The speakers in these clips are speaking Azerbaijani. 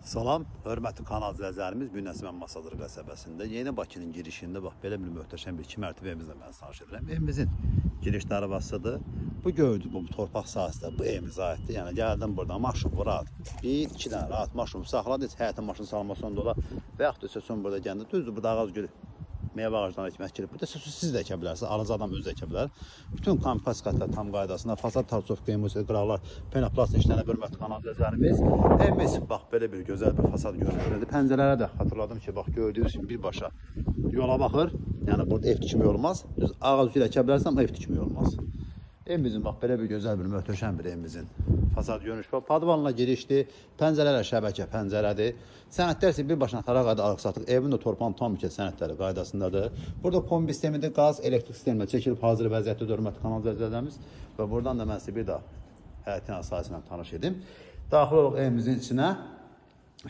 Salam, hörmətli kanal izləyicilərimiz, bu gün Nəsibən Masadır qəsəbəsində Yeni Bakının girişində bax belə bir möhtəşəm bir 2 mərtəbə evimizlə mən tanış edirəm. Evimizin giriş darvazasıdır. Bu gördüyünüz bu torpaq sahəsində bu evimizə aiddir. Yəni gəldim burada maşın rahat. 1-2 dənə rahat maşın saxladı, heç həyətə maşın salmasında ola və yaxud da səsən burada gəndə düzdür, burada ağac gülü meyvə ağaclarına ekmək gelir. Burada siz də əkə bilərsiniz, alıcı adam özü də əkə bilər. Bütün kompastikatlar tam qaydasında, fasad tarçovka, musiqi qıraqlar, penoplast işlərinə hörmətli kanal izləyicilərimiz. Evimiz bax belə bir gözəl bir fasad görünür. Pəncərələrə də xatırladım ki, bax gördüyünüz kimi birbaşa yola baxır. Yəni burada ev tikimi olmaz. Düz ağac üzrə əkə bilərsən, amma ev tikimi olmaz. Evimizin bax belə bir gözəl bir möhtəşəm bir evimizin fasad görünüş var. Padvanla girişdir, pəncərələr şəbəkə pəncərədir. Sənədlər isə birbaşına taraqada alıq-satıq. Evin də torpağın tam mülkiyyət sənədləri qaydasındadır. Burada kombi sistemidir, qaz, elektrik sistemində çəkilib hazır vəziyyətdə hörmətli kanal izləyicilərimiz. Və buradan da mən sizə bir daha həyətin əsasıyla tanış edim. Daxil olaq evimizin içinə.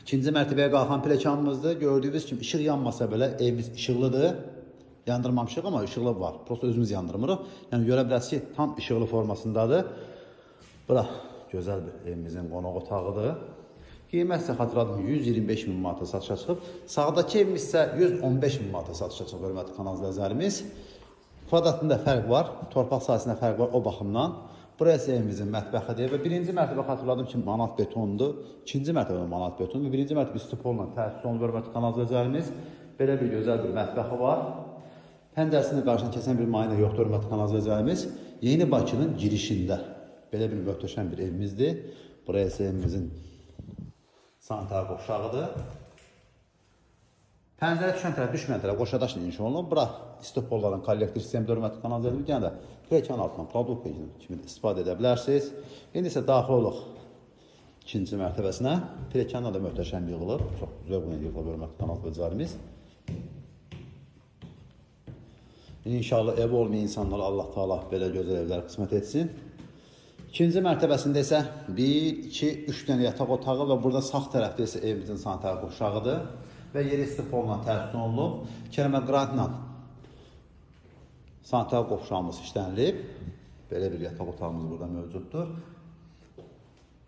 İkinci mərtəbəyə qalxan pilləkənimizdir. Gördüyünüz kimi işıq yanmasa belə evimiz işıqlıdır. Yandırmamışıq, amma işıqlı var. Prosta özümüz yandırmırıq. Yəni görə bilərsiniz ki, tam işıqlı formasındadır. Bura gözəl bir evimizin qonaq otağıdır. Qiymət isə xatırladım 125 min manata satışa çıxıb. Sağdakı evimiz isə 115 min manata satışa çıxıb, hörmətli kanal izləyicilərimiz. Kvadratında fərq var, torpaq sahəsində fərq var o baxımdan. Burası evimizin mətbəxidir və birinci mərtəbə xatırladım ki, manat betondur. İkinci mərtəbə manat betondur. Birinci mərtəbə istipolla təsis olunur, hörmətli kanal izləyicilərimiz. Belə bir gözəl bir mətbəxi var. Pəncərəsində qarşıdan kəsən bir mayına yoxdur, hörmətli kanal izləyicilərimiz. Yeni Bakının girişində belə bir möhtəşəm bir evimizdir. Burası evimizin sanitar qovşağıdır. Pəncərə düşən tərəf, düşməyən tərəf qoşadaşla inşa olunub. Bura istopolların kollektiv sistemi hörmətli kanal izləyicilərimiz. Yəni də pilləkən altından pladok kimi istifadə edə bilərsiniz. İndi isə daxil olaq ikinci mərtəbəsinə. Pilləkənlə də möhtəşəm yığılıb. Çox zövqlə yığılıb, hörmətli kanal izləyicilərimiz. İnşallah ev olmayan insanlara Allah Taala belə gözəl evlər qismət etsin. İkinci mərtəbəsində isə 1, 2, 3 dənə yataq otağı və burada sağ tərəfdə isə evimizin sanitar qovşağıdır və yeri istipolla təsis olunub. Kərmə qrantla sanitar qovşağımız işlənilib. Belə bir yataq otağımız burada mövcuddur.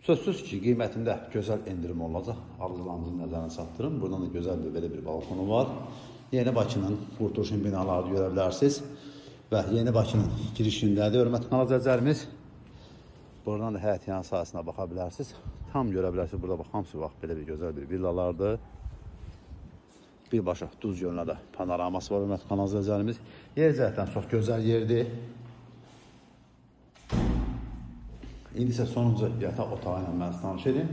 Sözsüz ki, qiymətində gözəl endirim olacaq. Arzularınızın nəzərinə çatdırın. Buradan da gözəl bir belə bir balkonu var. Yeni Bakının qurtuluşun binalarını görə bilərsiniz və Yeni Bakının girişindədir, hörmətli kanal izləyicilərimiz. Buradan da həyət yan sahəsinə baxa bilərsiniz. Tam görə bilərsiniz, burada bax, hamısı bax, belə bir gözəl bir villalardır. Birbaşa Duz gölünə də panoraması var, hörmətli kanal izləyicilərimiz. Yer cəhətdən çox gözəl yerdir. İndi isə sonuncu yataq otağı ilə mən tanış edim.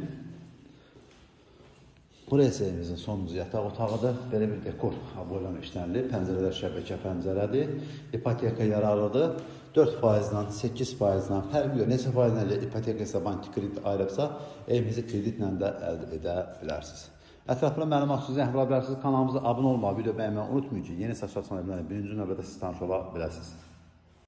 Burası evimizin sonuncu yataq otağıdır. Belə bir dekor aboylan işlənilib. Pəncərələr şəbəkə pəncərədir. İpoteka yararlıdır. 4%-la, 8%-la, fərqli yox. Neçə faizlə ipoteka isə banki kredit ayırıbsa, evimizi kreditlə də əldə edə bilərsiniz. Ətraflı məlumat sizə vura bilərsiniz. Kanalımıza abunə olmağı, video bəyənməyi unutmayın ki, yeni satış açılan evlərlə birinci növbədə siz tanış ola biləsiniz.